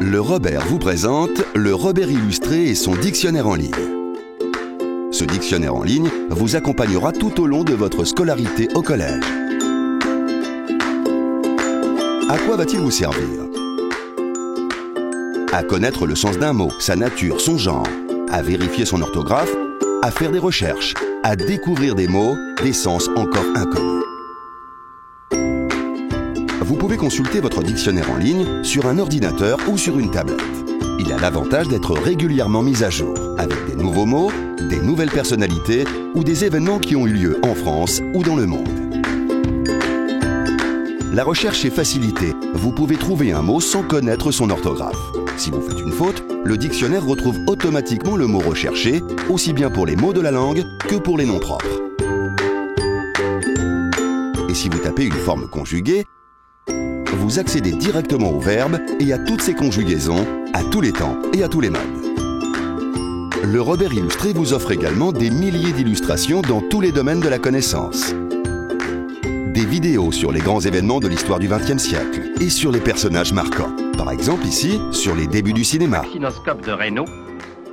Le Robert vous présente le Robert illustré et son dictionnaire en ligne. Ce dictionnaire en ligne vous accompagnera tout au long de votre scolarité au collège. À quoi va-t-il vous servir? À connaître le sens d'un mot, sa nature, son genre, à vérifier son orthographe, à faire des recherches, à découvrir des mots, des sens encore inconnus. Vous pouvez consulter votre dictionnaire en ligne sur un ordinateur ou sur une tablette. Il a l'avantage d'être régulièrement mis à jour, avec des nouveaux mots, des nouvelles personnalités ou des événements qui ont eu lieu en France ou dans le monde. La recherche est facilitée. Vous pouvez trouver un mot sans connaître son orthographe. Si vous faites une faute, le dictionnaire retrouve automatiquement le mot recherché, aussi bien pour les mots de la langue que pour les noms propres. Et si vous tapez une forme conjuguée, vous accédez directement au verbe et à toutes ses conjugaisons, à tous les temps et à tous les modes. Le Robert illustré vous offre également des milliers d'illustrations dans tous les domaines de la connaissance. Des vidéos sur les grands événements de l'histoire du XXe siècle et sur les personnages marquants. Par exemple ici, sur les débuts du cinéma. Cinoscope de Reynaud,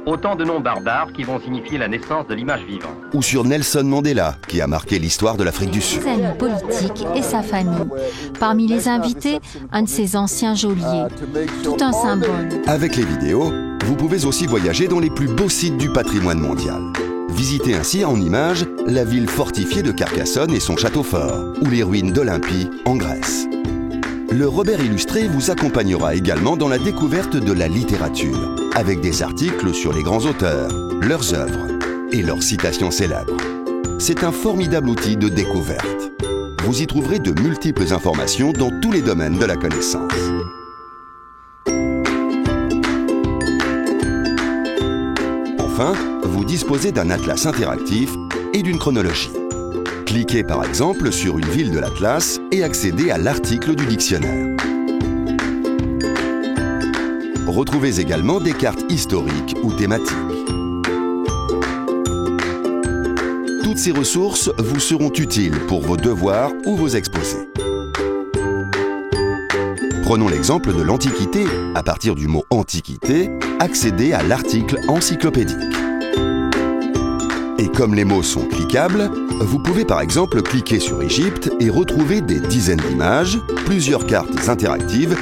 autant de noms barbares qui vont signifier la naissance de l'image vivante. Ou sur Nelson Mandela, qui a marqué l'histoire de l'Afrique du Sud. Ses amis politiques et sa famille. Parmi les invités, un de ses anciens geôliers. Tout un symbole. Avec les vidéos, vous pouvez aussi voyager dans les plus beaux sites du patrimoine mondial. Visitez ainsi en images la ville fortifiée de Carcassonne et son château fort, ou les ruines d'Olympie en Grèce. Le Robert illustré vous accompagnera également dans la découverte de la littérature, avec des articles sur les grands auteurs, leurs œuvres et leurs citations célèbres. C'est un formidable outil de découverte. Vous y trouverez de multiples informations dans tous les domaines de la connaissance. Enfin, vous disposez d'un atlas interactif et d'une chronologie. Cliquez par exemple sur une ville de l'atlas et accédez à l'article du dictionnaire. Retrouvez également des cartes historiques ou thématiques. Toutes ces ressources vous seront utiles pour vos devoirs ou vos exposés. Prenons l'exemple de l'Antiquité. À partir du mot Antiquité, accédez à l'article encyclopédique. Et comme les mots sont cliquables, vous pouvez par exemple cliquer sur Égypte et retrouver des dizaines d'images, plusieurs cartes interactives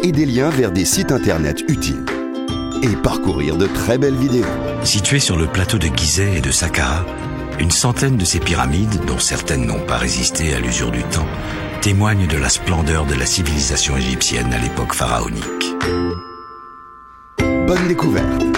et des liens vers des sites internet utiles. Et parcourir de très belles vidéos. Situées sur le plateau de Gizeh et de Saqqara, une centaine de ces pyramides, dont certaines n'ont pas résisté à l'usure du temps, témoignent de la splendeur de la civilisation égyptienne à l'époque pharaonique. Bonne découverte!